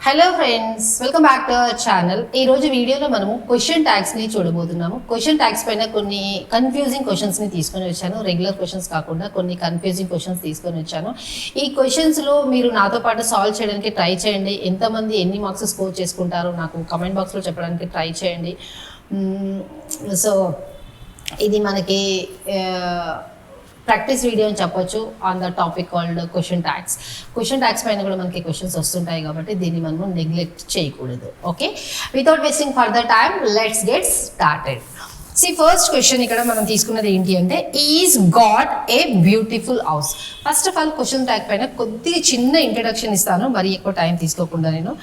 Hello friends, welcome back to our channel. ఈ రోజు వీడియోలో మనము క్వశ్చన్ ట్యాగ్స్ని చూడబోతున్నాము. క్వశ్చన్ ట్యాగ్స్ పైన కొన్ని కన్ఫ్యూజింగ్ క్వశ్చన్స్ని తీసుకొని వచ్చాను. రెగ్యులర్ క్వశ్చన్స్ కాకుండా కొన్ని కన్ఫ్యూజింగ్ క్వశ్చన్స్ తీసుకొని వచ్చాను. ఈ క్వశ్చన్స్లో మీరు నాతో పాటు సాల్వ్ చేయడానికి ట్రై చేయండి. ఎంతమంది ఎన్ని మార్క్స్ స్కోర్ చేసుకుంటారో నాకు కమెంట్ బాక్స్లో చెప్పడానికి ట్రై చేయండి. సో ఇది మనకి ప్రాక్టీస్ వీడియో అని చెప్పొచ్చు on the topic called question tags. Question tags పైన కూడా మనకి క్వశ్చన్స్ వస్తుంటాయి కాబట్టి దీన్ని మనము నెగ్లెక్ట్ చేయకూడదు. Okay, without wasting further time let's get started. First question ఇక్కడ మనం తీసుకున్నది ఏంటి అంటే, is got a beautiful house. First of all question tag పైన కొద్దిగా చిన్న ఇంట్రడక్షన్ ఇస్తాను, మరి ఎక్కువ టైం తీసుకోకుండా. నేను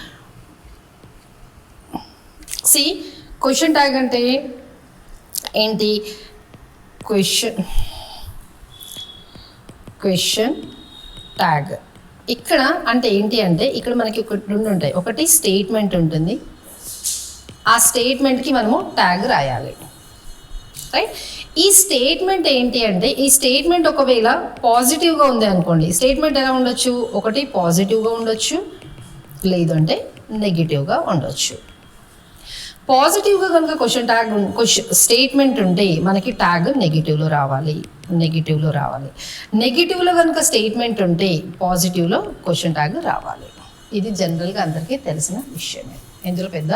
క్వశ్చన్ ట్యాగ్ అంటే ఏంటి? క్వశ్చన్ ట్యాగ్ ఇక్కడ అంటే ఏంటి అంటే, ఇక్కడ మనకి రెండు ఉంటాయి. ఒకటి స్టేట్మెంట్ ఉంటుంది, ఆ స్టేట్మెంట్కి మనము ట్యాగ్ రాయాలి. రైట్, ఈ స్టేట్మెంట్ ఏంటి అంటే, ఈ స్టేట్మెంట్ ఒకవేళ పాజిటివ్గా ఉంది అనుకోండి, స్టేట్మెంట్ ఎలా ఉండొచ్చు? ఒకటి పాజిటివ్గా ఉండొచ్చు, లేదు అంటే నెగిటివ్గా ఉండొచ్చు. పాజిటివ్గా కనుక క్వశ్చన్ ట్యాగ్ స్టేట్మెంట్ ఉంటే మనకి ట్యాగ్ నెగిటివ్లో రావాలి. నెగిటివ్లో కనుక స్టేట్మెంట్ ఉంటే పాజిటివ్లో క్వశ్చన్ ట్యాగ్ రావాలి. ఇది జనరల్గా అందరికీ తెలిసిన విషయమే, ఇందులో పెద్ద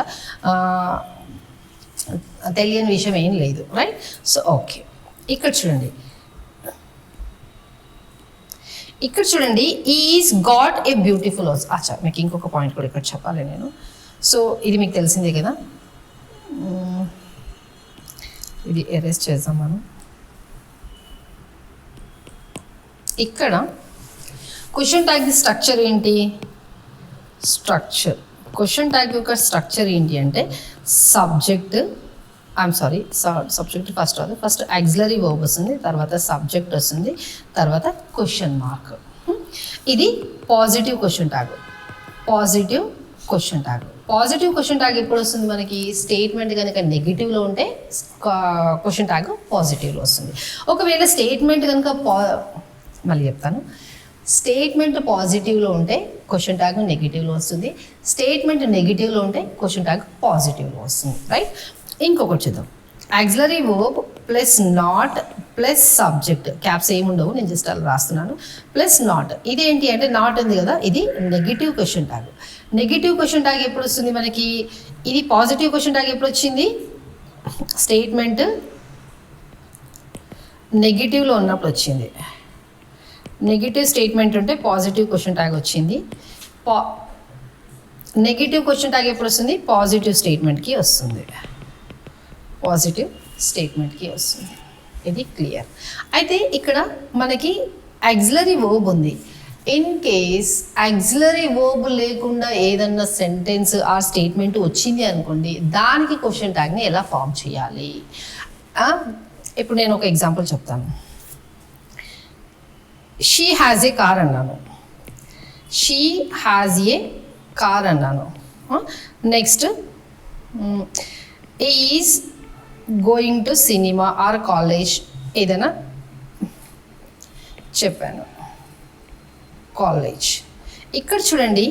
తెలియని విషయం ఏం లేదు. రైట్, సో ఓకే, ఇక్కడ చూడండి is got a beautiful house. అచ్చా, మీకు ఇంకొక పాయింట్ కూడా ఇక్కడ చెప్పాలి నేను. సో ఇది మీకు తెలిసిందే కదా, ఇది ఎరేజ్ చేద్దాం మనం. ఇక్కడ క్వశ్చన్ ట్యాగ్ స్ట్రక్చర్ ఏంటి? క్వశ్చన్ ట్యాగ్ యొక్క స్ట్రక్చర్ ఏంటి అంటే, సబ్జెక్ట్ ఫస్ట్ ఆక్సిలరీ వర్బ్ వస్తుంది, తర్వాత సబ్జెక్ట్ వస్తుంది, తర్వాత క్వశ్చన్ మార్క్. ఇది positive question tag. Positive question tag ఎప్పుడు వస్తుంది మనకి? స్టేట్మెంట్ కనుక నెగిటివ్లో ఉంటే క్వశ్చన్ ట్యాగ్ పాజిటివ్లో వస్తుంది. ఒకవేళ స్టేట్మెంట్ కనుక మళ్ళీ చెప్తాను, స్టేట్మెంట్ పాజిటివ్లో ఉంటే క్వశ్చన్ ట్యాగ్ నెగిటివ్లో వస్తుంది, స్టేట్మెంట్ నెగిటివ్లో ఉంటే క్వశ్చన్ ట్యాగ్ పాజిటివ్లో వస్తుంది. రైట్, ఇంకొకటి చూద్దాం. Auxiliary verb plus not plus subject, caps ఏముండవు, నేను జస్ట్ అలా రాస్తున్నాను, ప్లస్ నాట్. ఇది ఏంటి అంటే, నాట్ ఉంది కదా, ఇది negative question tag. Negative question tag ఎప్పుడు వస్తుంది మనకి? ఇది పాజిటివ్ క్వశ్చన్ ట్యాగ్ ఎప్పుడు వచ్చింది? స్టేట్మెంట్ నెగిటివ్లో ఉన్నప్పుడు వచ్చింది. నెగిటివ్ స్టేట్మెంట్ ఉంటే పాజిటివ్ క్వశ్చన్ ట్యాగ్ వచ్చింది. నెగిటివ్ క్వశ్చన్ ట్యాగ్ ఎప్పుడు వస్తుంది? పాజిటివ్ స్టేట్మెంట్కి వస్తుంది. ఇది క్లియర్. అయితే ఇక్కడ మనకి ఆక్సిలరీ వర్బ్ ఉంది. ఇన్ కేస్ ఆక్సిలరీ వర్బ్ లేకుండా ఏదన్నా సెంటెన్స్ ఆ స్టేట్మెంట్ వచ్చింది అనుకోండి, దానికి క్వశ్చన్ ట్యాగ్ని ఎలా ఫామ్ చేయాలి? ఇప్పుడు నేను ఒక ఎగ్జాంపుల్ చెప్తాను. షీ హ్యాజ్ ఏ కార్ అన్నాను. Next is going to cinema or college, ఏదైనా చెప్పాను, కాలేజ్. ఇక్కడ చూడండి,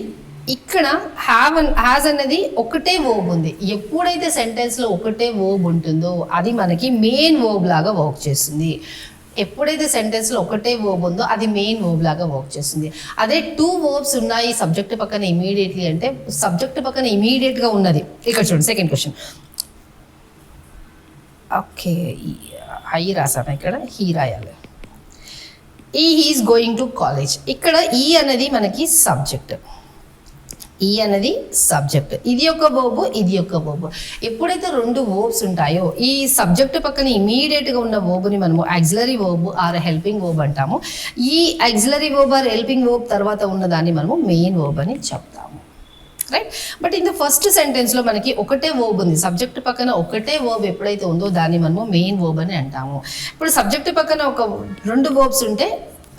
ఇక్కడ హ్యాజ్ అనేది ఒకటే వర్బ్ ఉంది. ఎప్పుడైతే సెంటెన్స్లో ఒకటే వర్బ్ ఉంటుందో అది మనకి మెయిన్ వర్బ్ లాగా వర్క్ చేస్తుంది. ఎప్పుడైతే సెంటెన్స్లో ఒకటే వర్బ్ ఉందో అది మెయిన్ వర్బ్ లాగా వర్క్ చేస్తుంది. అదే టూ వర్బ్స్ ఉన్నాయి సబ్జెక్ట్ పక్కన ఇమీడియట్లీ అంటే, సబ్జెక్ట్ పక్కన ఇమీడియట్గా ఉన్నది. ఇక్కడ చూడండి, సెకండ్ క్వశ్చన్. ఓకే, ఐ రాసాను, ఇక్కడ హీ రాయాలి. Is going to college. ఇక్కడ ఈ అనేది మనకి సబ్జెక్ట్, ఇది ఒక వర్బ్, ఇది ఒక వర్బ్. ఎప్పుడైతే రెండు వర్బ్స్ ఉంటాయో ఈ సబ్జెక్ట్ పక్కన ఇమీడియట్గా ఉన్న వర్బ్ని మనము auxiliary verb or helping verb అంటాము. ఈ auxiliary verb or helping verb తర్వాత ఉన్నదాన్ని మనము మెయిన్ వర్బ్ అని చెప్తాము. Right, but in the first సెంటెన్స్లో మనకి ఒకటే వర్బ్ ఉంది. సబ్జెక్ట్ పక్కన ఒకటే వర్బ్ ఎప్పుడైతే ఉందో దాన్ని మనము మెయిన్ వర్బ్ అని అంటాము. ఇప్పుడు సబ్జెక్ట్ పక్కన రెండు వర్బ్స్ ఉంటే,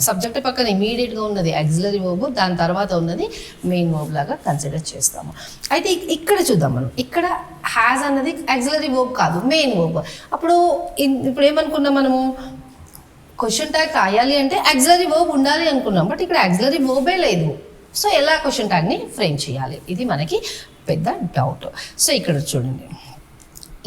సబ్జెక్ట్ పక్కన ఇమీడియట్గా ఉన్నది ఆక్సిలరీ వర్బ్, దాని తర్వాత ఉన్నది మెయిన్ వర్బ్ లాగా కన్సిడర్ చేస్తాము. అయితే ఇక్కడ చూద్దాం మనం, ఇక్కడ హ్యాజ్ అన్నది ఆక్సిలరీ వర్బ్ కాదు, మెయిన్ వర్బ్. ఇప్పుడు ఏమనుకున్నాం మనము? క్వశ్చన్ ట్యాగ్ రాయాలి అంటే ఆక్సిలరీ వర్బ్ ఉండాలి అనుకున్నాం, బట్ ఇక్కడ ఆక్సిలరీ వర్బే లేదు. సో ఎలా క్వశ్చన్ ట్యాగ్ని ఫ్రేమ్ చేయాలి, ఇది మనకి పెద్ద డౌట్. సో ఇక్కడ చూడండి,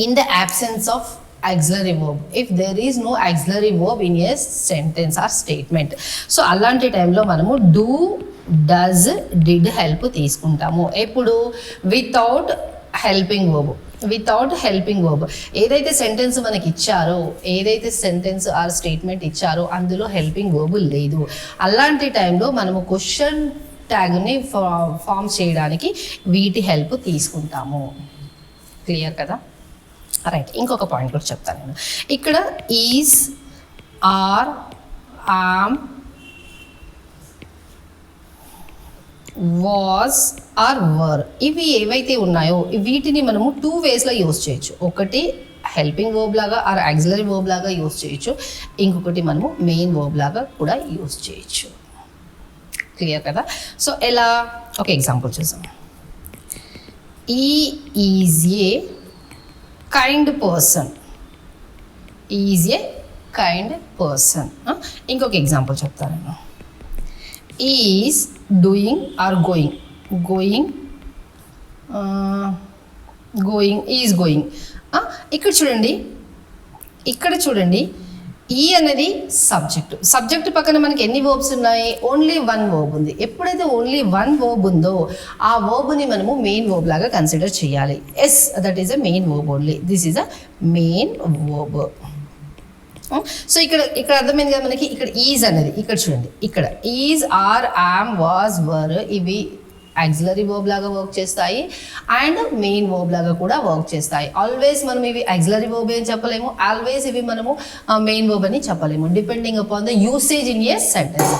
in the absence of auxiliary verb, if there is no auxiliary verb in a sentence or statement, so అలాంటి టైంలో మనము డూ, డస్, డిడ్ హెల్ప్ తీసుకుంటాము. ఎప్పుడు without helping verb, without helping verb. ఏదైతే సెంటెన్స్ మనకి ఇచ్చారో, ఏదైతే సెంటెన్స్ ఆర్ స్టేట్మెంట్ ఇచ్చారో అందులో హెల్పింగ్ వర్బ్ లేదు. అలాంటి టైంలో మనము క్వశ్చన్ ట్యాగ్ని ఫామ్ చేయడానికి వీటి హెల్ప్ తీసుకుంటాము. క్లియర్ కదా? రైట్, ఇంకొక పాయింట్ కూడా చెప్తాను నేను. ఇక్కడ is, are, am, was or were, ఇవి ఏవైతే ఉన్నాయో వీటిని మనము 2 వేస్లో యూజ్ చేయొచ్చు. ఒకటి హెల్పింగ్ వర్బ్ లాగా ఆర్ ఆక్సిలరీ వర్బ్ లాగా యూజ్ చేయొచ్చు, ఇంకొకటి మనము మెయిన్ వర్బ్ లాగా కూడా యూజ్ చేయొచ్చు. క్లియర్ కదా? సో ఎలా, ఒక ఎగ్జాంపుల్ చూసాం. ఈ is a kind person, is a kind person. ఇంకొక ఎగ్జాంపుల్ చెప్తాను నేను. Is doing or going, going, going, is going. ఇక్కడ చూడండి, ఇక్కడ చూడండి, ఈ అనేది సబ్జెక్ట్. సబ్జెక్ట్ పక్కన మనకి ఎన్ని వర్బ్స్ ఉన్నాయి? ఓన్లీ 1 వర్బ్ ఉంది. ఎప్పుడైతే ఓన్లీ 1 వర్బ్ ఉందో ఆ వర్బ్ని మనము మెయిన్ వర్బ్ లాగా కన్సిడర్ చేయాలి. Yes, that is a main verb only, this is a main verb. So ఇక్కడ అర్థమైంది కదా మనకి. ఇక్కడ ఈజ్ అనేది, ఇక్కడ చూడండి, ఇక్కడ ఈజ్, ఆర్, ఆమ్, వాజ్, వర్, ఇవి ఆక్సిలరీ వర్బ్ లాగా వర్క్ చేస్తాయి అండ్ మెయిన్ వర్బ్ లాగా కూడా వర్క్ చేస్తాయి. ఆల్వేస్ మనం ఇవి ఆక్సిలరీ వర్బ్ అని చెప్పలేము, ఆల్వేస్ ఇవి మనము మెయిన్ వర్బ్ అని చెప్పలేము, depending upon the usage in a sentence.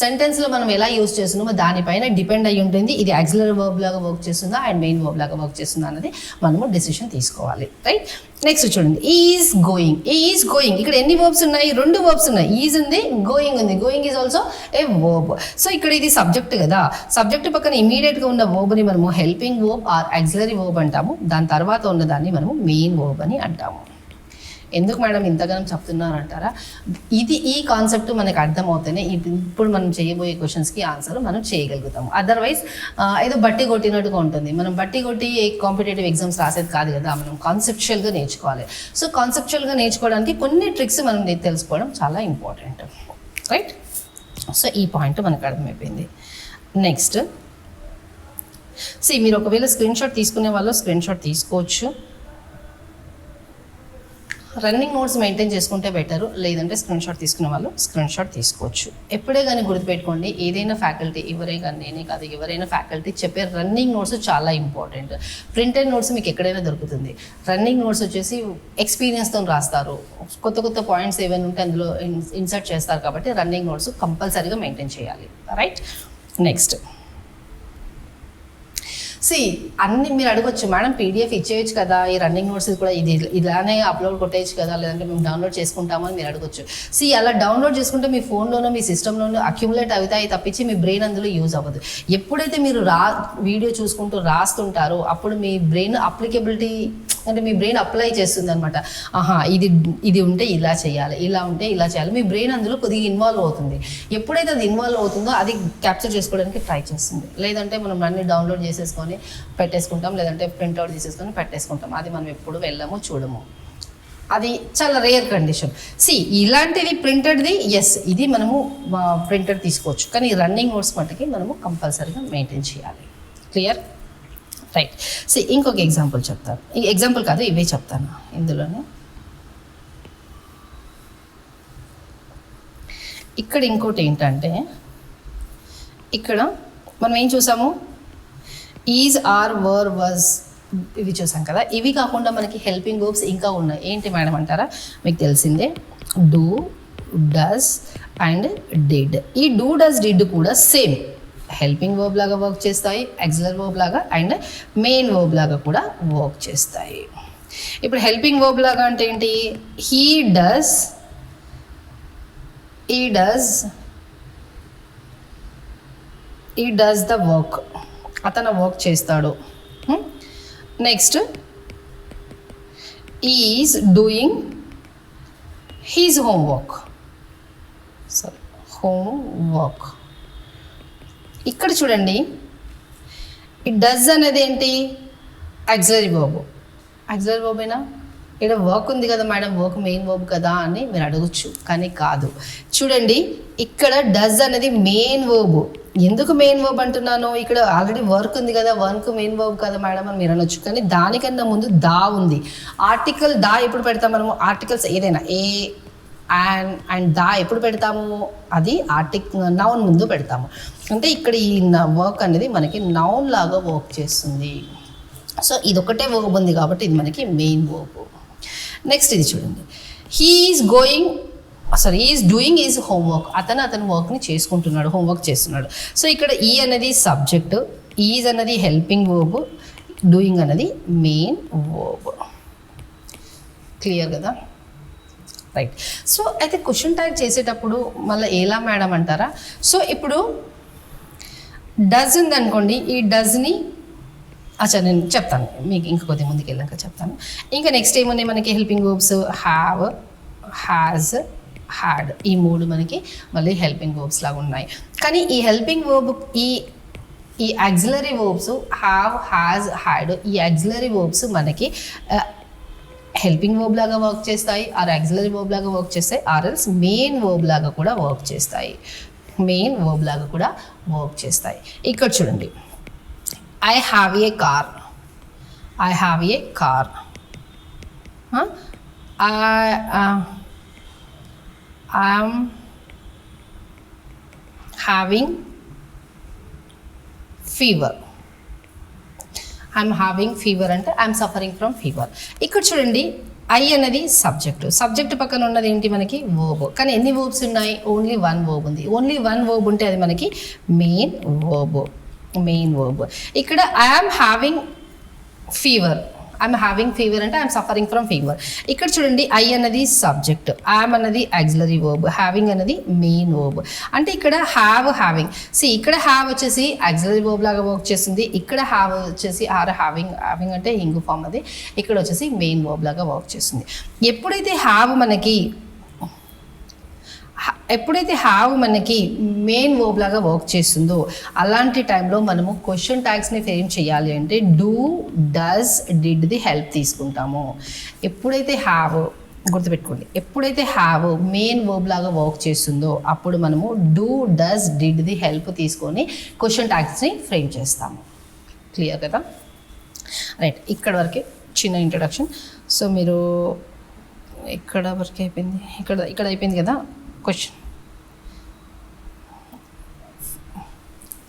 సెంటెన్స్లో మనం ఎలా యూజ్ చేస్తున్నామో దానిపైన డిపెండ్ అయ్యి ఉంటుంది, ఇది ఆక్సిలరీ వర్బ్ లాగా వర్క్ చేస్తుందా అండ్ మెయిన్ వర్బ్ లాగా వర్క్ చేస్తుందా అన్నది మనము డెసిషన్ తీసుకోవాలి. రైట్, నెక్స్ట్ చూడండి, ఈజ్ గోయింగ్. ఈజ్ గోయింగ్, ఇక్కడ ఎన్ని వర్బ్స్ ఉన్నాయి? 2 వర్బ్స్ ఉన్నాయి. ఈజ్ ఉంది, గోయింగ్ ఉంది. Going is also a verb. So ఇక్కడ ఇది సబ్జెక్ట్ కదా, సబ్జెక్ట్ పక్కన ఇమీడియట్గా ఉన్న వర్బ్ని మనము helping verb or auxiliary verb అంటాము, దాని తర్వాత ఉన్నదాన్ని మనము మెయిన్ వర్బ్ అని అంటాము. ఎందుకు మేడం ఇంతగానం చెప్తున్నారంటారా? ఇది ఈ కాన్సెప్ట్ మనకు అర్థమవుతేనే ఇప్పుడు మనం చేయబోయే క్వశ్చన్స్కి ఆన్సర్ మనం చేయగలుగుతాము. అదర్వైజ్ ఏదో బట్టి కొట్టినట్టుగా ఉంటుంది. మనం బట్టి కొట్టి కాంపిటేటివ్ ఎగ్జామ్స్ రాసేది కాదు కదా, మనం కాన్సెప్చువల్గా నేర్చుకోవాలి. సో కాన్సెప్చువల్గా నేర్చుకోవడానికి కొన్ని ట్రిక్స్ మనం తెలుసుకోవడం చాలా ఇంపార్టెంట్. రైట్, సో ఈ పాయింట్ మనకు అర్థమైపోయింది. నెక్స్ట్ మీరు ఒకవేళ స్క్రీన్ షాట్ తీసుకునే వాళ్ళు స్క్రీన్ షాట్ తీసుకోవచ్చు, రన్నింగ్ నోట్స్ మెయింటైన్ చేసుకుంటే బెటరు, లేదంటే స్క్రీన్ షాట్ తీసుకునే వాళ్ళు స్క్రీన్ షాట్ తీసుకోవచ్చు. ఎప్పుడే కానీ గుర్తుపెట్టుకోండి, ఏదైనా ఫ్యాకల్టీ, ఎవరే కానీ నేనే కాదు, ఎవరైనా ఫ్యాకల్టీ చెప్పే రన్నింగ్ నోట్స్ చాలా ఇంపార్టెంట్. ప్రింటెడ్ నోట్స్ మీకు ఎక్కడైనా దొరుకుతుంది. రన్నింగ్ నోట్స్ వచ్చేసి ఎక్స్పీరియన్స్తో రాస్తారు, కొత్త కొత్త పాయింట్స్ ఏమైనా ఉంటే అందులో ఇన్సర్ట్ చేస్తారు, కాబట్టి రన్నింగ్ నోట్స్ కంపల్సరీగా మెయింటైన్ చేయాలి. రైట్, నెక్స్ట్ అన్ని మీరు అడగొచ్చు, మేడం పీడిఎఫ్ ఇచ్చేయచ్చు కదా, ఈ రన్నింగ్ నోట్స్ కూడా ఇది ఇలానే అప్లోడ్ కొట్టేయచ్చు కదా, లేదంటే మేము డౌన్లోడ్ చేసుకుంటామని మీరు అడగొచ్చు. అలా డౌన్లోడ్ చేసుకుంటే మీ ఫోన్లోనో మీ సిస్టంలోనో అక్యుములేట్ అవుతాయి తప్పించి మీ బ్రెయిన్ అందులో యూజ్ అవ్వదు. ఎప్పుడైతే మీరు వీడియో చూసుకుంటూ రాస్తుంటారో అప్పుడు మీ బ్రెయిన్ అప్లికేబిలిటీ అంటే మీ బ్రెయిన్ అప్లై చేస్తుంది అనమాట. ఇది ఉంటే ఇలా చేయాలి, ఇలా ఉంటే ఇలా చేయాలి, మీ బ్రెయిన్ అందులో కొద్దిగా ఇన్వాల్వ్ అవుతుంది. ఎప్పుడైతే అది ఇన్వాల్వ్ అవుతుందో అది క్యాప్చర్ చేసుకోవడానికి ట్రై చేస్తుంది. లేదంటే మనం అన్ని డౌన్లోడ్ చేసేసుకొని పెట్టేసుకుంటాం, లేదంటే ప్రింట్అవుట్ తీసేసుకొని పెట్టేసుకుంటాం. అది మనం ఎప్పుడు వెళ్ళము, చూడము. అది చాలా రేర్ కండిషన్. ఇలాంటిది ప్రింటెడ్ది ఎస్, ఇది మనము ప్రింటెడ్ తీసుకోవచ్చు, కానీ రన్నింగ్ నోట్స్ మట్టుకి మనము కంపల్సరీగా మెయింటైన్ చేయాలి. క్లియర్? రైట్. ఇంకొక ఎగ్జాంపుల్ చెప్తాను. ఈ ఎగ్జాంపుల్ కాదు, ఇవే చెప్తాను ఇందులోనే. ఇక్కడ ఇంకోటి ఏంటంటే, ఇక్కడ మనం ఏం చూసాము, ఈజ్, ఆర్, వర్, వాజ్, ఇవి చూసాం కదా. ఇవి కాకుండా మనకి హెల్పింగ్ వర్బ్స్ ఇంకా ఉన్నాయి. ఏంటి మేడం అంటారా? మీకు తెలిసిందే, డూ, డస్ అండ్ డిడ్. ఈ డూ, డస్, డిడ్ కూడా సేమ్ హెల్పింగ్ వర్బ్ లాగా వర్క్ చేస్తాయి, ఆక్సిలరీ వర్బ్ లాగా అండ్ మెయిన్ వర్బ్ లాగా కూడా వర్క్ చేస్తాయి. ఇప్పుడు హెల్పింగ్ వర్బ్ లాగా అంటే ఏంటి? హీ డస్ ద వర్క్, అతను వర్క్ చేస్తాడు. Next, is doing his homework. ఇక్కడ చూడండి, ఈ డస్ అనేది ఏంటి? Auxiliary verb. ఆక్సిలరీ వర్బేనా? ఇక్కడ వర్క్ ఉంది కదా మేడం, వర్క్ మెయిన్ వర్బ్ కదా అని మీరు అడగచ్చు, కానీ కాదు. చూడండి, ఇక్కడ డస్ అనేది మెయిన్ వర్బ్. ఎందుకు మెయిన్ వర్బ్ అంటున్నాను? ఇక్కడ ఆల్రెడీ వర్క్ ఉంది కదా, వర్క్ మెయిన్ వర్బ్ కదా మేడం అని మీరు అనొచ్చు, కానీ దానికన్నా ముందు దా ఉంది. ఆర్టికల్ దా ఎప్పుడు పెడతాం మనము? ఆర్టికల్స్ ఏదైనా ఏ అండ్ దా ఎప్పుడు పెడతాము? అది నౌన్ ముందు పెడతాము. అంటే ఇక్కడ ఈ వర్క్ అనేది మనకి నౌన్ లాగా వర్క్ చేస్తుంది. సో ఇది ఒకటే వర్బ్ ఉంది కాబట్టి ఇది మనకి మెయిన్ వర్బ్. నెక్స్ట్ ఇది చూడండి, హీఈస్ డూయింగ్ ఈజ్ హోంవర్క్. అతను వర్క్ని చేసుకుంటున్నాడు, హోంవర్క్ చేస్తున్నాడు. సో ఇక్కడ ఈ అనేది సబ్జెక్ట్, ఈజ్ అనేది హెల్పింగ్ వర్బ్, డూయింగ్ అనేది మెయిన్ వర్బ్. క్లియర్ కదా? రైట్. సో అయితే క్వశ్చన్ ట్యాగ్ చేసేటప్పుడు మళ్ళీ ఎలా మేడం అంటారా? సో ఇప్పుడు డస్ ఉందనుకోండి, ఈ డస్ని నేను చెప్తాను మీకు, ఇంకా కొద్దిగా ముందుకు వెళ్ళాక చెప్తాను. ఇంకా నెక్స్ట్ ఏమున్నాయి మనకి? Helping verbs have, has, had. ఈ మూడు మనకి మళ్ళీ హెల్పింగ్ వర్బ్స్ లాగా ఉన్నాయి. కానీ ఈ హెల్పింగ్ వర్బ్ ఈ auxiliary verbs have, has, had, ఈ ఆక్సిలరీ వర్బ్స్ మనకి హెల్పింగ్ వర్బ్ లాగా వర్క్ చేస్తాయి, ఆర్ ఆక్సిలరీ వర్బ్ లాగా వర్క్ చేస్తాయి, ఆర్ఎల్స్ మెయిన్ వర్బ్ లాగా కూడా వర్క్ చేస్తాయి. మెయిన్ వర్బ్ లాగా కూడా వర్క్ చేస్తాయి. ఇక్కడ చూడండి, I have a car. I have a car. I am having fever. I'm having fever అంటే ఐఎమ్ సఫరింగ్ ఫ్రమ్ ఫీవర్. ఇక్కడ చూడండి, ఐ అనేది సబ్జెక్ట్ పక్కన ఉన్నది ఏంటి మనకి? వర్బ్. కానీ ఎన్ని వర్బ్స్ ఉన్నాయి? ఓన్లీ వన్ వర్బ్ ఉంది. ఓన్లీ వన్ వర్బ్ ఉంటే అది మనకి మెయిన్ వర్బ్. ఇక్కడ ఐఎమ్ హ్యావింగ్ ఫీవర్ అంటే ఐఎమ్ సఫరింగ్ ఫ్రమ్ ఫీవర్. ఇక్కడ చూడండి, ఐ అన్నది సబ్జెక్ట్, ఐఎమ్ అన్నది ఆక్సిలరీ వర్బ్, హ్యావింగ్ అన్నది మెయిన్ వర్బ్. అంటే ఇక్కడ హ్యావింగ్ ఇక్కడ హ్యావ్ వచ్చేసి ఆక్సిలరీ వర్బ్ లాగా వర్క్ చేస్తుంది, ఇక్కడ హ్యావ్ వచ్చేసి హ్యావింగ్ అంటే ఇంగు ఫామ్ అది, ఇక్కడ వచ్చేసి మెయిన్ వర్బ్ లాగా వర్క్ చేస్తుంది. ఎప్పుడైతే హ్యావ్ మనకి మెయిన్ వర్బ్ లాగా వర్క్ చేస్తుందో అలాంటి టైంలో మనము క్వశ్చన్ ట్యాగ్స్ని ఫ్రేమ్ చేయాలి అంటే do, does, did the help తీసుకుంటాము. ఎప్పుడైతే గుర్తుపెట్టుకోండి, ఎప్పుడైతే మెయిన్ వర్బ్ లాగా వర్క్ చేస్తుందో అప్పుడు మనము do, does, did the help తీసుకొని క్వశ్చన్ ట్యాగ్స్ని ఫ్రేమ్ చేస్తాము. క్లియర్ కదా? రైట్. ఇక్కడ వరకే చిన్న ఇంట్రడక్షన్. సో మీరు ఇక్కడ వరకే అయిపోయింది, ఇక్కడ అయిపోయింది కదా క్వశ్చన్.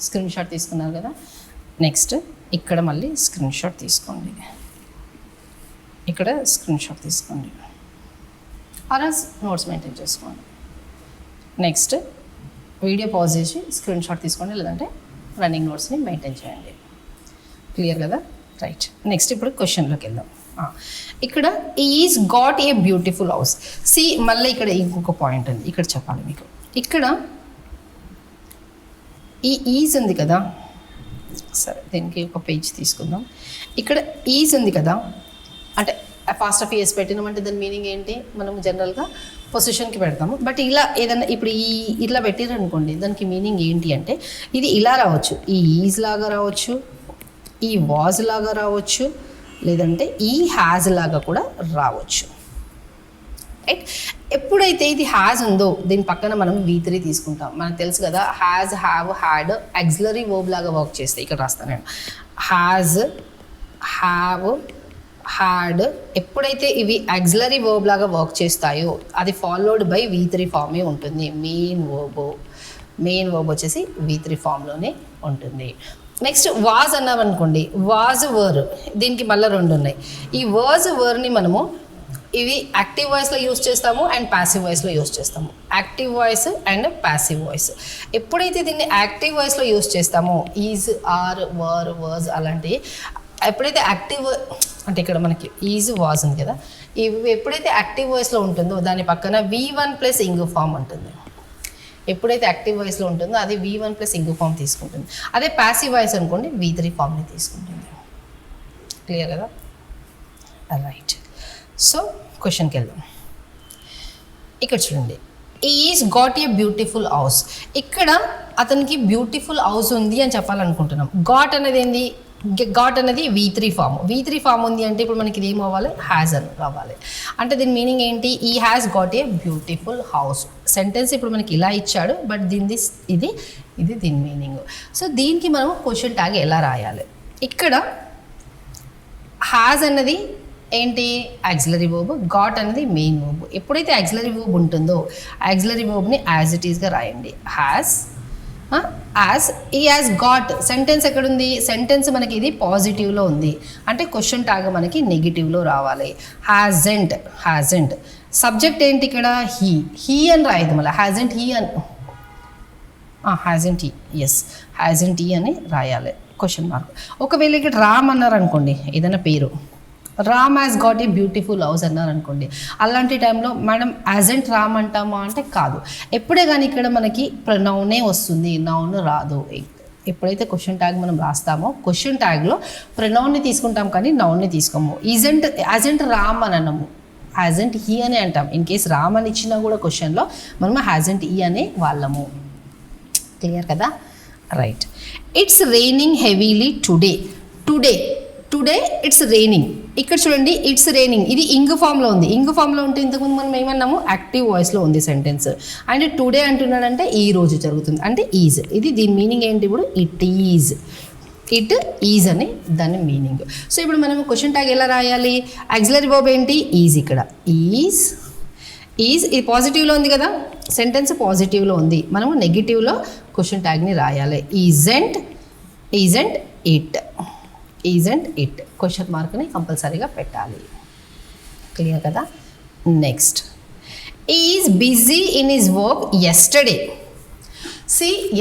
స్క్రీన్ షాట్ తీసుకున్నారు కదా. నెక్స్ట్ ఇక్కడ మళ్ళీ స్క్రీన్ షాట్ తీసుకోండి, ఇక్కడ స్క్రీన్ షాట్ తీసుకోండి, ఆర్ఎస్ నోట్స్ మెయింటైన్ చేసుకోండి. నెక్స్ట్ వీడియో పాజ్ చేసి స్క్రీన్ షాట్ తీసుకోండి, లేదంటే రన్నింగ్ నోట్స్ని మెయింటైన్ చేయండి. క్లియర్ కదా? రైట్. నెక్స్ట్ ఇప్పుడు క్వశ్చన్లోకి వెళ్దాం. ఇక్కడ is got a beautiful house. మళ్ళీ ఇక్కడ ఇంకొక పాయింట్ ఉంది, ఇక్కడ చెప్పాలి మీకు. ఇక్కడ ఈ ఈజ్ ఉంది కదా, సరే దీనికి ఒక పేజ్ తీసుకుందాం. ఇక్కడ ఈజ్ ఉంది కదా, అంటే ఫాస్ట్ ఆఫ్ ఈఎస్ పెట్టినామంటే దాని మీనింగ్ ఏంటి? మనం జనరల్గా పొజిషన్కి పెడతాము. బట్ ఇలా ఏదన్నా ఇప్పుడు ఇట్లా పెట్టిరు అనుకోండి, దానికి మీనింగ్ ఏంటి అంటే ఇది ఇలా రావచ్చు, ఈ ఈజ్ లాగా రావచ్చు, ఈ వాజ్ లాగా రావచ్చు, లేదంటే ఈ హ్యాజ్ లాగా కూడా రావచ్చు. రైట్. ఎప్పుడైతే ఇది హ్యాజ్ ఉందో దీని పక్కన మనం V3 తీసుకుంటాం. మనకు తెలుసు కదా, has, have, had auxiliary verb లాగా వర్క్ చేస్తాయి. ఇక్కడ రాస్తాను నేను, హ్యాజ్, హ్యావ్, హ్యాడ్. ఎప్పుడైతే ఇవి ఆక్సిలరీ వర్బ్ లాగా వర్క్ చేస్తాయో అది ఫాలోడ్ బై V3 ఫామే ఉంటుంది. మెయిన్ వర్బ్ వచ్చేసి V3 ఫామ్లోనే ఉంటుంది. నెక్స్ట్ వాజ్ అన్నామనుకోండి, వాజ్ వర్, దీనికి మళ్ళీ రెండు ఉన్నాయి. ఈ వాజ్ వర్ని మనము ఇవి యాక్టివ్ వాయిస్లో యూస్ చేస్తాము అండ్ ప్యాసివ్ వాయిస్లో యూస్ చేస్తాము. Active voice and passive voice. ఎప్పుడైతే దీన్ని యాక్టివ్ వాయిస్లో యూస్ చేస్తామో ఈజ్, ఆర్, వర్, వర్జ్ అలాంటివి, ఎప్పుడైతే యాక్టివ్ అంటే ఇక్కడ మనకి ఈజ్, వాజ్ ఉంది కదా, ఇవి ఎప్పుడైతే యాక్టివ్ వాయిస్లో ఉంటుందో దాని పక్కన V1 ప్లస్ ఇంగు ఫామ్ ఉంటుంది. ఎప్పుడైతే యాక్టివ్ వాయిస్లో ఉంటుందో అది V1 ప్లస్ ఇంగు ఫామ్ తీసుకుంటుంది. అదే ప్యాసివ్ వాయిస్ అనుకోండి V3 ఫామ్ని తీసుకుంటుంది. క్లియర్ కదా? రైట్. సో క్వశ్చన్కి వెళ్దాం. ఇక్కడ చూడండి, is got a beautiful house. ఇక్కడ అతనికి బ్యూటిఫుల్ హౌస్ ఉంది అని చెప్పాలనుకుంటున్నాం. గాట్ అనేది ఏంది, గాట్ అనేది V3 ఫామ్ ఉంది అంటే ఇప్పుడు మనకి ఇది ఏం అవ్వాలి, హ్యాజ్ అని రావాలి. అంటే దీని మీనింగ్ ఏంటి, ఈ has got a beautiful house. Sentence ఇప్పుడు మనకి ఇలా ఇచ్చాడు, బట్ దీని ఇది దీని మీనింగ్. సో దీనికి మనం క్వశ్చన్ ట్యాగ్ ఎలా రాయాలి, ఇక్కడ హ్యాజ్ అన్నది ఏంటి, యాక్సిలరీ వర్బ్, గాట్ అనేది మెయిన్ వర్బ్. ఎప్పుడైతే యాక్సిలరీ వర్బ్ ఉంటుందో యాక్సిలరీ వర్బ్ని యాజ్ ఇట్ ఈస్గా రాయండి. హ్యాస్ ఈ యాజ్ గాట్. సెంటెన్స్ ఎక్కడుంది, సెంటెన్స్ మనకి ఇది పాజిటివ్లో ఉంది అంటే క్వశ్చన్ ట్యాగ్ మనకి నెగిటివ్లో రావాలి. హ్యాజెంట్ సబ్జెక్ట్ ఏంటి ఇక్కడ, హీ అని రాయదు, మళ్ళీ హ్యాజెంట్ హీ అని, hasn't he, yes hasn't he అని రాయాలి క్వశ్చన్ మార్క్. ఒకవేళ ఇక్కడ రామ్ అన్నారు అనుకోండి, ఏదైనా పేరు, Ram has got a beautiful house అన్నారు అనుకోండి, అలాంటి టైంలో మేడం యాజెంట్ రామ్ అంటామా అంటే కాదు. ఎప్పుడే కానీ ఇక్కడ మనకి ప్రొనౌనే వస్తుంది, నౌన్ రాదు. ఎప్పుడైతే క్వశ్చన్ ట్యాగ్ మనం రాస్తామో క్వశ్చన్ ట్యాగ్లో ప్రొనౌన్ని తీసుకుంటాం కానీ నౌన్ని తీసుకోము. యాజెంట్ రామ్ అని అనము, హ్యాజెంట్ హీ అని అంటాం. ఇన్ కేస్ రామ్ అని ఇచ్చినా కూడా క్వశ్చన్లో మనం హ్యాజెంట్ హీ అనే వాళ్ళము. క్లియర్ కదా, right. It's raining heavily today it's raining. ఇక్కడ చూడండి, ఇట్స్ రెయినింగ్ ఇది ఇంగ్ ఫామ్లో ఉంది. ఇంగ్ ఫామ్లో ఉంటే ఇంతకుముందు మనం ఏమన్నాము, యాక్టివ్ వాయిస్లో ఉంది సెంటెన్స్. అండ్ టుడే అంటున్నాడంటే ఈ రోజు జరుగుతుంది అంటే ఈజ్. ఇది దీని మీనింగ్ ఏంటి, ఇప్పుడు ఇట్ ఈజ్ అని దాని మీనింగ్. సో ఇప్పుడు మనం క్వశ్చన్ ట్యాగ్ ఎలా రాయాలి, యాక్సిలరీ వర్బ్ ఏంటి, ఈజ్. ఇక్కడ ఈజ్ ఇది పాజిటివ్లో ఉంది కదా, సెంటెన్స్ పాజిటివ్లో ఉంది, మనము నెగిటివ్లో క్వశ్చన్ ట్యాగ్ని రాయాలి. ఈజెంట్ ఇట్ క్వశ్చన్ మార్క్ని కంపల్సరీగా పెట్టాలి. క్లియర్ కదా. Next, is busy in his work yesterday.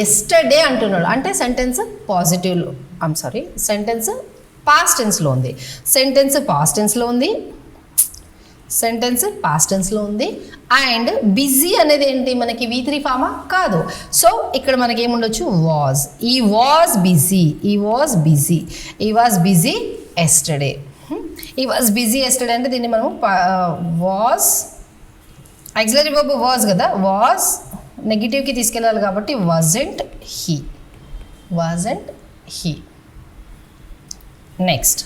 Yesterday అంటున్నాడు అంటే సెంటెన్స్ పాజిటివ్లో, సెంటెన్స్ పాస్ట్ టెన్స్లో ఉంది. సెంటెన్స్ పాస్ట్ టెన్స్లో ఉంది. అండ్ బిజీ అనేది ఏంటి, మనకి V3 ఫామా కాదు. సో ఇక్కడ మనకి ఏముండొచ్చు, వాజ్. ఈ వాజ్ బిజీ ఎస్టర్డే. అంటే దీన్ని మనం వాజ్, యాక్సిలరీ వర్బ్ వాజ్ కదా, వాజ్ నెగిటివ్కి తీసుకెళ్ళాలి కాబట్టి wasn't he. Next,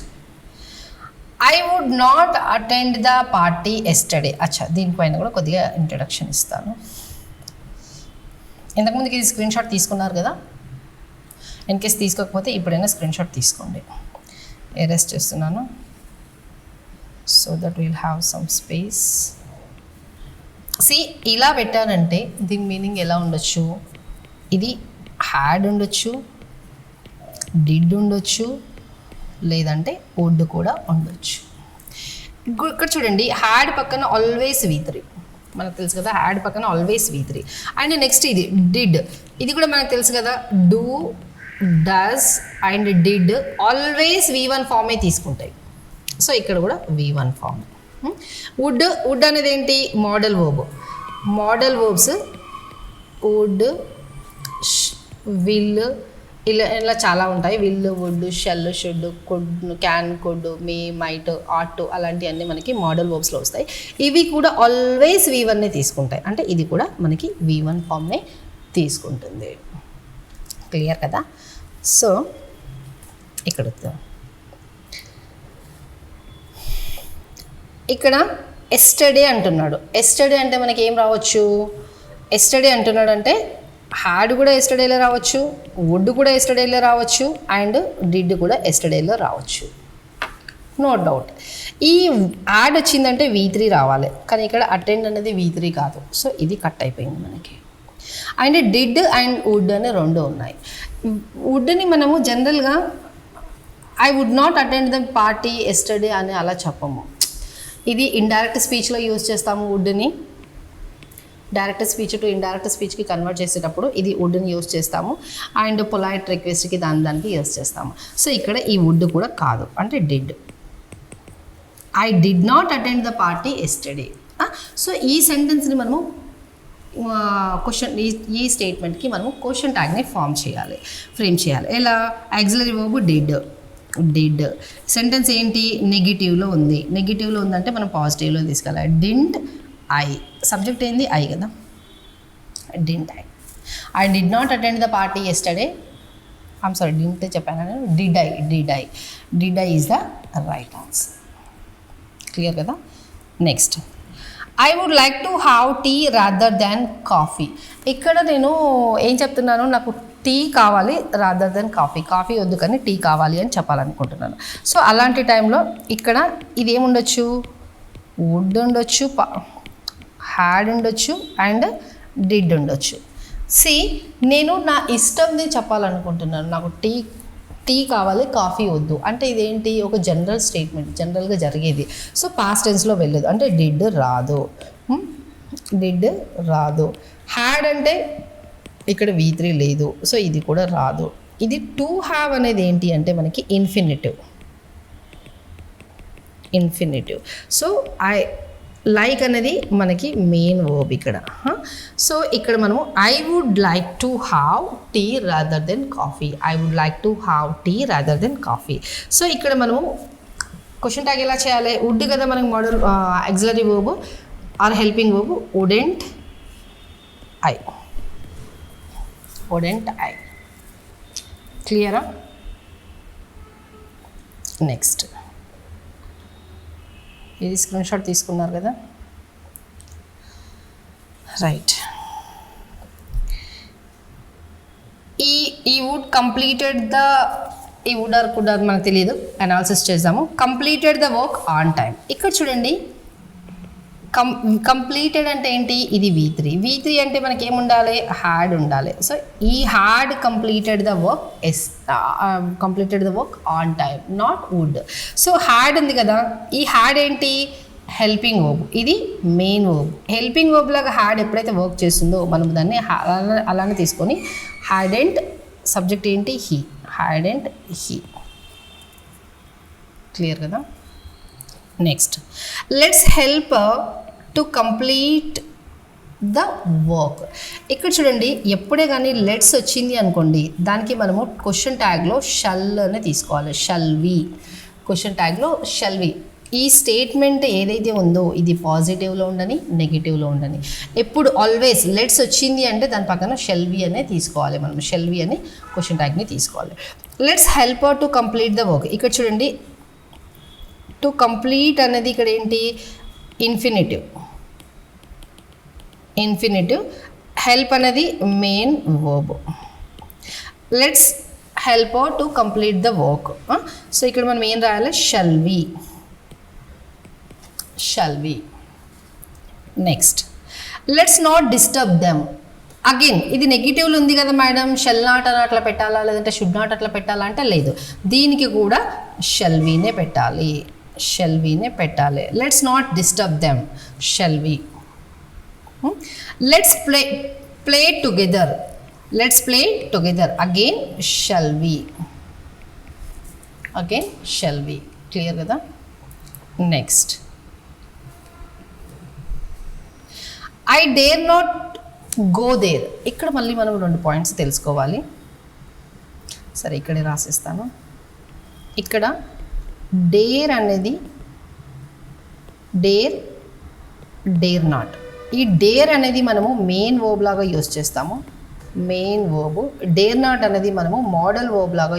I would not attend the party yesterday. అచ్చా, దీనిపైన కూడా కొద్దిగా ఇంట్రడక్షన్ ఇస్తాను. ఇంతకుముందుకి ఇది స్క్రీన్ షాట్ తీసుకున్నారు కదా, ఇన్ కేస్ తీసుకోకపోతే ఇప్పుడైనా స్క్రీన్ షాట్ తీసుకోండి. ఎరేస్ చేస్తున్నాను so that will have some space. ఇలా పెట్టానంటే దీని మీనింగ్ ఎలా ఉండొచ్చు, ఇది హ్యాడ్ ఉండొచ్చు, డిడ్ ఉండొచ్చు, లేదంటే వుడ్ కూడా ఉండొచ్చు. ఇక్కడ చూడండి, హ్యాడ్ పక్కన ఆల్వేస్ V3 మనకు తెలుసు కదా, హ్యాడ్ పక్కన ఆల్వేస్ V3. అండ్ నెక్స్ట్ ఇది డిడ్, ఇది కూడా మనకు తెలుసు కదా, do, does and did always V1 ఫామే తీసుకుంటాయి. సో ఇక్కడ కూడా V1 ఫామ్. వుడ్ అనేది ఏంటి, మోడల్ వర్బ్స్ వుడ్, విల్, ఇలా చాలా ఉంటాయి. Will, would, shall, should, could, can, could, may, might, ought అలాంటివన్నీ మనకి మోడల్ వర్బ్స్లో వస్తాయి. ఇవి కూడా ఆల్వేస్ V1నే తీసుకుంటాయి అంటే ఇది కూడా మనకి V1 ఫామ్నే తీసుకుంటుంది. క్లియర్ కదా. సో ఇక్కడ ఎస్టర్డే అంటున్నాడు. ఎస్టర్డే అంటే మనకి ఏం రావచ్చు, ఎస్టర్డే అంటున్నాడు అంటే హ్యాడ్ కూడా ఎస్టర్డేలో రావచ్చు, వుడ్ కూడా ఎస్టర్డేలో రావచ్చు, అండ్ డిడ్ కూడా ఎస్టర్డేలో రావచ్చు. No doubt. ఈ యాడ్ వచ్చిందంటే V3 రావాలి, కానీ ఇక్కడ అటెండ్ అనేది V3 కాదు. సో ఇది కట్ అయిపోయింది మనకి. అండ్ డిడ్ అండ్ వుడ్ అనే రెండు ఉన్నాయి. వుడ్ని మనము జనరల్గా I would not attend the party yesterday అని అలా చెప్పము. ఇది ఇండైరెక్ట్ స్పీచ్లో యూజ్ చేస్తాము. వుడ్ని డైరెక్ట్ స్పీచ్ టు ఇండైరెక్ట్ స్పీచ్కి కన్వర్ట్ చేసేటప్పుడు ఇది వుడ్ని యూజ్ చేస్తాము. అండ్ పొలైట్ రిక్వెస్ట్కి దానికి యూజ్ చేస్తాము. సో ఇక్కడ ఈ వుడ్ కూడా కాదు, అంటే did. I did not attend the party yesterday. So ఈ సెంటెన్స్ని మనము క్వశ్చన్, ఈ స్టేట్మెంట్కి మనము క్వశ్చన్ ట్యాగ్ని ఫ్రేమ్ చేయాలి. ఎలా, యాక్సిలరీ వర్బ్ డిడ్. సెంటెన్స్ ఏంటి, నెగిటివ్లో ఉందంటే మనం పాజిటివ్లో తీసుకెళ్ళాలి. డింట్ ఐ, సబ్జెక్ట్ ఏంది ఐ కదా, Didn't I? I did not attend the party yesterday. I'm sorry, didn't చెప్పాను. Did I? Did I is the right answer. Clear కదా. Next, I would like to have tea rather than coffee. ఇక్కడ నేను ఏం చెప్తున్నాను, నాకు tea కావాలి rather than coffee వద్దు కానీ టీ కావాలి అని చెప్పాలనుకుంటున్నాను. సో అలాంటి టైంలో ఇక్కడ ఇది ఏముండొచ్చు, వుడ్ ఉండొచ్చు, హ్యాడ్ ఉండొచ్చు అండ్ డిడ్ ఉండొచ్చు. నేను నా ఇష్టంది చెప్పాలనుకుంటున్నాను, నాకు టీ కావాలి కాఫీ వద్దు అంటే ఇదేంటి, ఒక జనరల్ స్టేట్మెంట్, జనరల్గా జరిగేది. సో పాస్ట్ టెన్స్లో వెళ్ళదు అంటే డిడ్ రాదు. హ్యాడ్ అంటే ఇక్కడ V3 లేదు, సో ఇది కూడా రాదు. ఇది టు హ్యావ్ అనేది ఏంటి అంటే మనకి ఇన్ఫినిటివ్. సో లైక్ అనేది మనకి మెయిన్ వర్బ్ ఇక్కడ. సో ఇక్కడ మనము I would like to have tea rather than coffee. So ఇక్కడ మనము క్వశ్చన్ ట్యాగ్ ఎలా చేయాలి, వుడ్ కదా మనకి modal auxiliary verb or helping verb, wouldn't I. క్లియరా. నెక్స్ట్, ఇది స్క్రీన్ షాట్ తీసుకున్నారు కదా, రైట్. ఈ వుడ్ కంప్లీటెడ్ ద, ఈ వుడ్ ఆర్ కుడ్ ఆర్ మనకు తెలియదు, అనాలిసిస్ చేద్దాము. Completed the work on time. ఇక్కడ చూడండి, కంప్లీటెడ్ అంటే ఏంటి, ఇది V3 అంటే మనకి ఏముండాలి, హ్యాడ్ ఉండాలి. సో ఈ had completed the work on time, not would. So had ఉంది కదా, ఈ హ్యాడ్ ఏంటి, హెల్పింగ్ వర్బ్, ఇది మెయిన్ వర్బ్. హెల్పింగ్ వర్బ్ లాగా హ్యాడ్ ఎప్పుడైతే వర్క్ చేస్తుందో మనం దాన్ని అలానే తీసుకొని హ్యాడెంట్, సబ్జెక్ట్ ఏంటి, హ్యాడెంట్ హీ. క్లియర్ కదా. Next, let's help to complete the work. ఇక్కడ చూడండి, ఎప్పుడే కానీ లెట్స్ వచ్చింది అనుకోండి, దానికి మనము క్వశ్చన్ ట్యాగ్లో షల్ అని తీసుకోవాలి. క్వశ్చన్ ట్యాగ్లో షల్ వి. ఈ స్టేట్మెంట్ ఏదైతే ఉందో ఇది పాజిటివ్లో ఉండని, నెగిటివ్లో ఉండని. ఎప్పుడు ఆల్వేస్ లెట్స్ వచ్చింది అంటే దాని పక్కన షెల్ వి అనే తీసుకోవాలి. మనం షెల్ వి అని క్వశ్చన్ ట్యాగ్ని తీసుకోవాలి. Let's help to complete the work. ఇక్కడ చూడండి, టు కంప్లీట్ అనేది ఇక్కడ ఏంటి, ఇన్ఫినిటివ్. హెల్ప్ అనేది main verb. Let's help to complete the work. So ఇక్కడ మనం ఏం రాయాలి, shall we. Next, let's not disturb them. Again ఇది నెగిటివ్లో ఉంది కదా మేడం, షెల్ నాట్ అని అట్లా పెట్టాలా లేదంటే షుడ్ నాట్ అట్లా పెట్టాలా అంటే లేదు, దీనికి కూడా షెల్ వీనే పెట్టాలి. Let's not disturb them, shall we. Let's play together. Again shall we. Clear కదా. Next, I dare not go there. ఇక్కడ మళ్ళీ మనం 2 పాయింట్స్ తెలుసుకోవాలి. సరే ఇక్కడే రాసిస్తాను. ఇక్కడ డేర్ అనేది డేర్ నాట్. ఈ డేర్ అనేది మనము మెయిన్ వర్బ్ లాగా యూస్ చేస్తాము. డేర్ నాట్ అనేది మనము మోడల్ వర్బ్ లాగా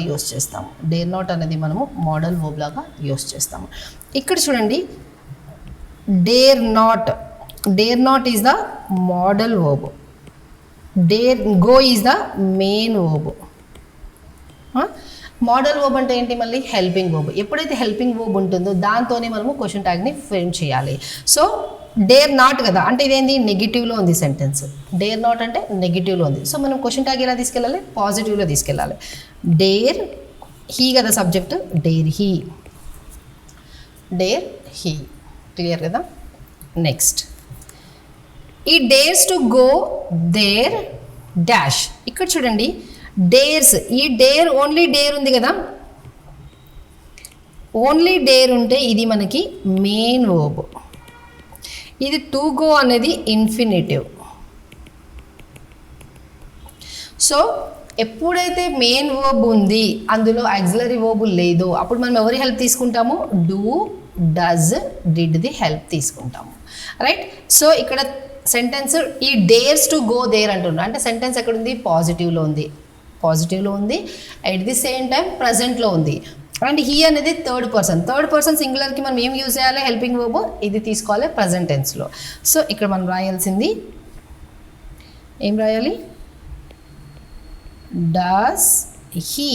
యూస్ చేస్తాము. ఇక్కడ చూడండి, dare not is the model verb, go is the main verb. Model verb అంటే ఏంటి, మళ్ళీ హెల్పింగ్ వర్బ్. ఎప్పుడైతే హెల్పింగ్ వర్బ్ ఉంటుందో దాంతోనే మనము క్వశ్చన్ ట్యాగ్ని ఫ్రేమ్ చేయాలి. సో డేర్ నాట్ కదా అంటే ఇదేంటి, నెగిటివ్లో ఉంది సెంటెన్స్. డేర్ నాట్ అంటే నెగిటివ్లో ఉంది. సో మనం క్వశ్చన్ ట్యాగ్ ఎలా తీసుకెళ్ళాలి, పాజిటివ్లో తీసుకెళ్ళాలి. డేర్ హీ కదా సబ్జెక్ట్, డేర్ హీ. క్లియర్ కదా. నెక్స్ట్, ఈ dares to go there dash. ఇక్కడ చూడండి, డేర్స్, ఈ డేర్ ఓన్లీ డేర్ ఉంది కదా, ఓన్లీ డేర్ ఉంటే ఇది మనకి మెయిన్ వర్బ్. ఇది టు గో అనేది ఇన్ఫినిటివ్. సో ఎప్పుడైతే మెయిన్ వర్బ్ ఉంది అందులో ఆక్సిలరీ వర్బ్ లేదో అప్పుడు మనం ఎవరి హెల్ప్ తీసుకుంటాము, do, does, did the help తీసుకుంటాము. రైట్. సో ఇక్కడ సెంటెన్స్ ఈ డేర్స్ టు గో దేర్ అంటున్నారు. అంటే సెంటెన్స్ ఎక్కడుంది? పాజిటివ్లో ఉంది. పాజిటివ్లో ఉంది. ఎట్ ది సేమ్ టైం ప్రజెంట్లో ఉంది. అండ్ హీ అనేది థర్డ్ పర్సన్ సింగులర్కి మనం ఏం యూజ్ చేయాలి? హెల్పింగ్ వర్బ్ ఇది తీసుకోవాలి ప్రజెంట్ టెన్స్లో. సో ఇక్కడ మనం రాయాల్సింది ఏం రాయాలి? Does he.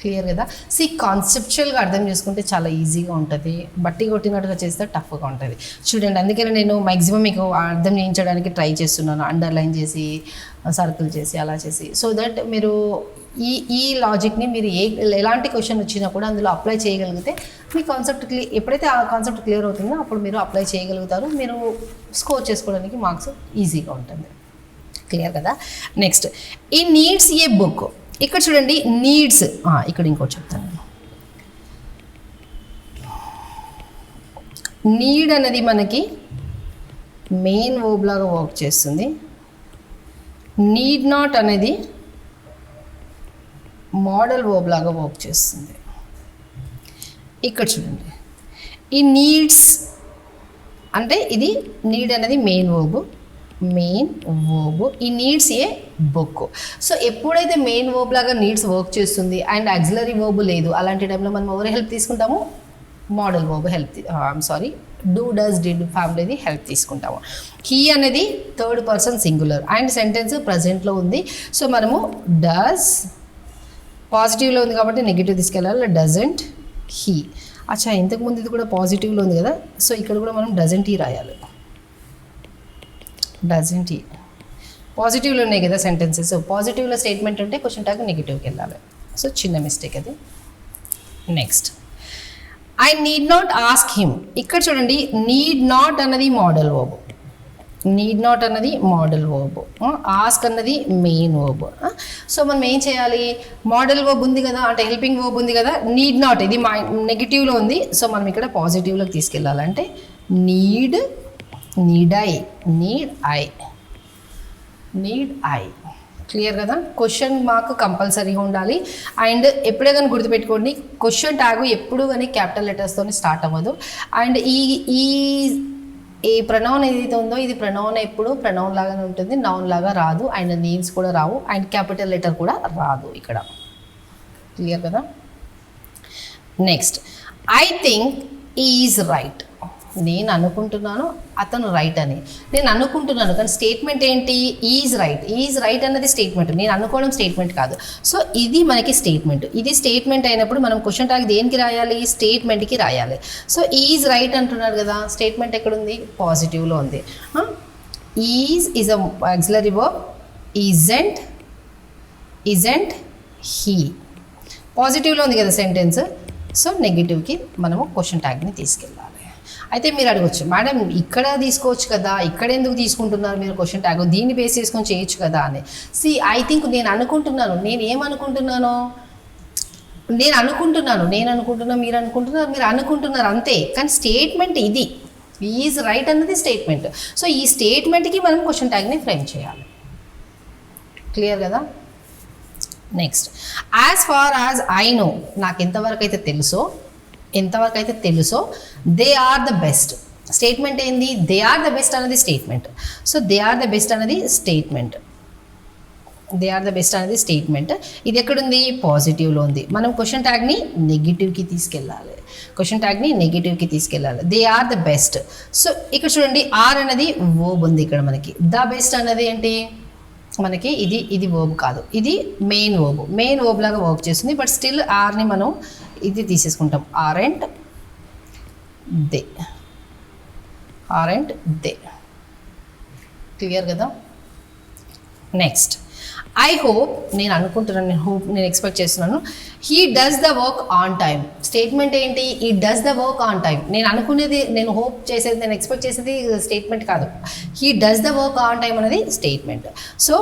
క్లియర్ కదా? సి కాన్సెప్చువల్గా అర్థం చేసుకుంటే చాలా ఈజీగా ఉంటుంది, బట్టి కొట్టినట్టుగా చేస్తే టఫ్గా ఉంటుంది. చూడండి, అందుకని నేను మ్యాక్సిమం మీకు అర్థం చేయించడానికి ట్రై చేస్తున్నాను, అండర్లైన్ చేసి సర్కిల్ చేసి అలా చేసి, సో దట్ మీరు ఈ లాజిక్ని మీరు ఎలాంటి క్వశ్చన్ వచ్చినా కూడా అందులో అప్లై చేయగలిగితే మీ కాన్సెప్ట్ ఎప్పుడైతే ఆ కాన్సెప్ట్ క్లియర్ అవుతుందో అప్పుడు మీరు అప్లై చేయగలుగుతారు, మీరు స్కోర్ చేసుకోవడానికి మార్క్స్ ఈజీగా ఉంటుంది. క్లియర్ కదా? నెక్స్ట్, ఈ నీడ్స్ ఏ బుక్. ఇక్కడ చూడండి నీడ్స్, ఇక్కడ ఇంకోటి చెప్తాను నేను. నీడ్ అనేది మనకి మెయిన్ వర్బ్ లాగా వర్క్ చేస్తుంది. నీడ్ నాట్ అనేది మోడల్ వర్బ్ లాగా వర్క్ చేస్తుంది. ఇక్కడ చూడండి, ఈ నీడ్స్ అంటే ఇది నీడ్ అనేది మెయిన్ వర్బ్, ఈ నీడ్స్ ఏ బుక్. సో ఎప్పుడైతే మెయిన్ వర్బ్ లాగా నీడ్స్ వర్క్ చేస్తుంది అండ్ ఆక్సిలరీ వర్బ్ లేదు, అలాంటి టైంలో మనం ఎవరి హెల్ప్ తీసుకుంటాము? Modal verb help, do does did ఫ్యామిలీది హెల్ప్ తీసుకుంటాము. హీ అనేది third person singular and sentence ప్రజెంట్లో ఉంది. సో మనము డస్ పాజిటివ్లో ఉంది కాబట్టి నెగిటివ్ తీసుకెళ్ళాలి, డజంట్ హీ. అచ్చా, ఇంతకుముందు ఇది కూడా పాజిటివ్లో ఉంది కదా, సో ఇక్కడ కూడా మనం డజంట్ హీ రాయాలి. డజంట్ హీ పాజిటివ్లో ఉన్నాయి కదా సెంటెన్సెస్, సో పాజిటివ్లో స్టేట్మెంట్ ఉంటే క్వశ్చన్ ట్యాగ్ నెగిటివ్కి వెళ్ళాలి. సో చిన్న మిస్టేక్ అది. Next, I need not ask him. ఇక్కడ చూడండి, నీడ్ నాట్ అన్నది మోడల్ వర్బ్, ఆస్క్ అన్నది మెయిన్ వర్బ్. సో మనం ఏం చేయాలి? మోడల్ వర్బ్ ఉంది కదా, అంటే హెల్పింగ్ వర్బ్ ఉంది కదా, నీడ్ నాట్ ఇది నెగిటివ్లో ఉంది. సో మనం ఇక్కడ పాజిటివ్లోకి తీసుకెళ్ళాలంటే నీడ్ ఐ. క్లియర్ కదా? క్వశ్చన్ మార్క్ కంపల్సరీగా ఉండాలి. అండ్ ఎప్పుడే కానీ గుర్తుపెట్టుకోండి, క్వశ్చన్ ట్యాగ్ ఎప్పుడు కానీ క్యాపిటల్ లెటర్స్తో స్టార్ట్ అవ్వదు. అండ్ ఈ ప్రొనౌన్ ఏదైతే ఉందో ఇది ప్రొనౌన్ ఎప్పుడు ప్రొనౌన్ లాగానే ఉంటుంది, నౌన్ లాగా రాదు. అండ్ నేమ్స్ కూడా రావు, అండ్ క్యాపిటల్ లెటర్ కూడా రాదు ఇక్కడ. క్లియర్ కదా? Next, I think is right. నేను అనుకుంటున్నాను అతను రైట్ అని, నేను అనుకుంటున్నాను కానీ స్టేట్మెంట్ ఏంటి? ఈజ్ రైట్ అన్నది స్టేట్మెంట్, నేను అనుకోవడం స్టేట్మెంట్ కాదు. సో ఇది మనకి స్టేట్మెంట్. ఇది స్టేట్మెంట్ అయినప్పుడు మనం క్వశ్చన్ ట్యాగ్ దేనికి రాయాలి? స్టేట్మెంట్కి రాయాలి. సో ఈజ్ రైట్ అంటున్నారు కదా, స్టేట్మెంట్ ఎక్కడుంది? పాజిటివ్లో ఉంది. Is a auxiliary verb, isn't he. పాజిటివ్లో ఉంది కదా సెంటెన్స్, సో నెగిటివ్కి మనము క్వశ్చన్ ట్యాగ్ని తీసుకెళ్ళాలి. అయితే మీరు అడగొచ్చు, మేడం ఇక్కడ తీసుకోవచ్చు కదా, ఇక్కడ ఎందుకు తీసుకుంటున్నారు మీరు క్వశ్చన్ ట్యాగ్? దీన్ని బేస్ చేసుకొని చేయొచ్చు కదా అని. ఐ థింక్ నేను అనుకుంటున్నాను, నేను ఏమనుకుంటున్నాను? నేను అనుకుంటున్నాను, మీరు అనుకుంటున్నారు అంతే. కానీ స్టేట్మెంట్ ఇది, ఈజ్ రైట్ అన్నది స్టేట్మెంట్. సో ఈ స్టేట్మెంట్కి మనం క్వశ్చన్ ట్యాగ్ని ఫ్రేమ్ చేయాలి. క్లియర్ కదా? Next, as far as I know, నాకు ఎంతవరకు అయితే తెలుసో they are the best. Statement ఏంది? దే ఆర్ ద బెస్ట్ అనేది statement. So they are the best అనేది స్టేట్మెంట్. ఇది ఎక్కడుంది? పాజిటివ్లో ఉంది. మనం క్వశ్చన్ ట్యాగ్ని నెగిటివ్కి తీసుకెళ్ళాలి. They are the best. So ఇక్కడ చూడండి, ఆర్ అనేది వర్బ్ ఉంది ఇక్కడ మనకి. ద బెస్ట్ అనేది ఏంటి? మనకి ఇది వర్బ్ కాదు, ఇది మెయిన్ వర్బ్ లాగా వర్క్ చేస్తుంది. బట్ స్టిల్ ఆర్ని మనం ఇది తీసేసుకుంటాం, ఆర్ అండ్ దే. క్లియర్ కదా? నెక్స్ట్, ఐ హోప్, నేను అనుకుంటున్నాను, నేను ఎక్స్పెక్ట్ చేస్తున్నాను. He does the work on time. Statement ఏంటి? He does the work on time. నేను అనుకునేది, నేను హోప్ చేసేది, నేను ఎక్స్పెక్ట్ చేసేది స్టేట్మెంట్ కాదు. He does the work on time అనేది స్టేట్మెంట్. సో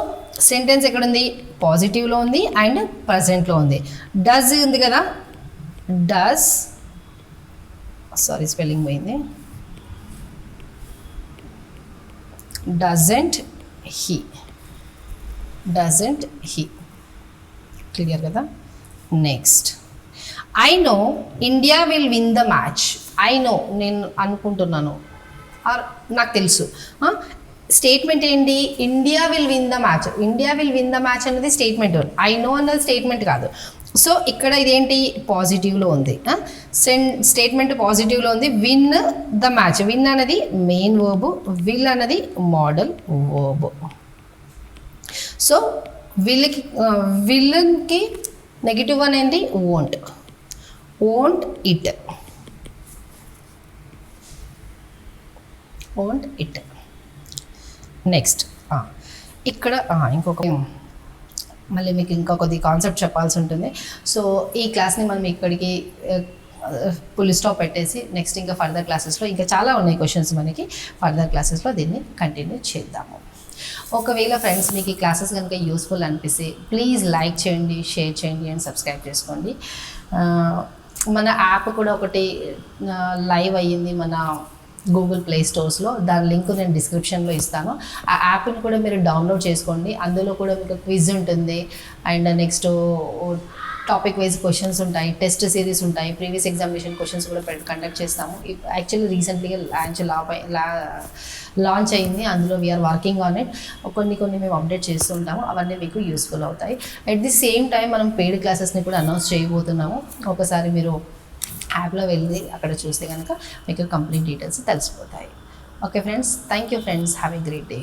సెంటెన్స్ ఎక్కడుంది? పాజిటివ్లో ఉంది అండ్ ప్రజెంట్లో ఉంది. డస్ ఉంది కదా, స్పెల్లింగ్ పోయింది. Doesn't he. క్లియర్ కదా? Next, I know India will win the match. I know, నేను అనుకుంటున్నాను. ఆర్ నాకు తెలుసు. స్టేట్మెంట్ ఏంటి? India will win the match. India will win the match అనేది స్టేట్మెంట్. ఐ నో అన్నది స్టేట్మెంట్ కాదు. సో ఇక్కడ ఇదేంటి? పాజిటివ్లో ఉంది. స్టేట్మెంట్ పాజిటివ్లో ఉంది. Win the match. విన్ అనేది మెయిన్ వర్బ్, విల్ అనేది మోడల్ వర్బ్. సో విల్కి నెగిటివ్ వన్ ఏంటి? Won't. Won't it. Won't it. Next ఇక్కడ ఇంకొక మళ్ళీ మీకు ఇంకా కొద్ది కాన్సెప్ట్ చెప్పాల్సి ఉంటుంది. సో ఈ క్లాస్ని మనం ఇక్కడికి ఫుల్ స్టాప్ పెట్టేసి నెక్స్ట్ ఇంకా ఫర్దర్ క్లాసెస్లో ఇంకా చాలా ఉన్నాయి క్వశ్చన్స్ మనకి. ఫర్దర్ క్లాసెస్లో దీన్ని కంటిన్యూ చేద్దాము. ఒకవేళ ఫ్రెండ్స్ మీకు ఈ క్లాసెస్ కనుక యూస్ఫుల్ అనిపిస్తే ప్లీజ్ లైక్ చేయండి, షేర్ చేయండి అండ్ సబ్స్క్రైబ్ చేసుకోండి. మన యాప్ కూడా ఒకటి లైవ్ అయ్యింది మన గూగుల్ ప్లే స్టోర్స్లో. దాని లింక్ నేను డిస్క్రిప్షన్లో ఇస్తాను. ఆ యాప్ని కూడా మీరు డౌన్లోడ్ చేసుకోండి. అందులో కూడా మీకు క్విజ్ ఉంటుంది and next topic wise questions ఉంటాయి, టెస్ట్ సిరీస్ ఉంటాయి, ప్రీవియస్ ఎగ్జామినేషన్ క్వశ్చన్స్ కూడా కండక్ట్ చేస్తాము. యాక్చువల్లీ రీసెంట్లీగా లాంచ్ అయింది. అందులో వీఆర్ వర్కింగ్ ఆన్ ఇట్. కొన్ని మేము అప్డేట్ చేస్తూ ఉంటాము. అవన్నీ మీకు యూస్ఫుల్ అవుతాయి. అట్ ది సేమ్ టైం మనం పెయిడ్ క్లాసెస్ని కూడా అనౌన్స్ చేయబోతున్నాము. ఒకసారి మీరు యాప్లో వెళ్ళి అక్కడ చూస్తే కనుక మీకు కంప్లీట్ డీటెయిల్స్ తెలిసిపోతాయి. Okay friends, thank you friends, have a great day.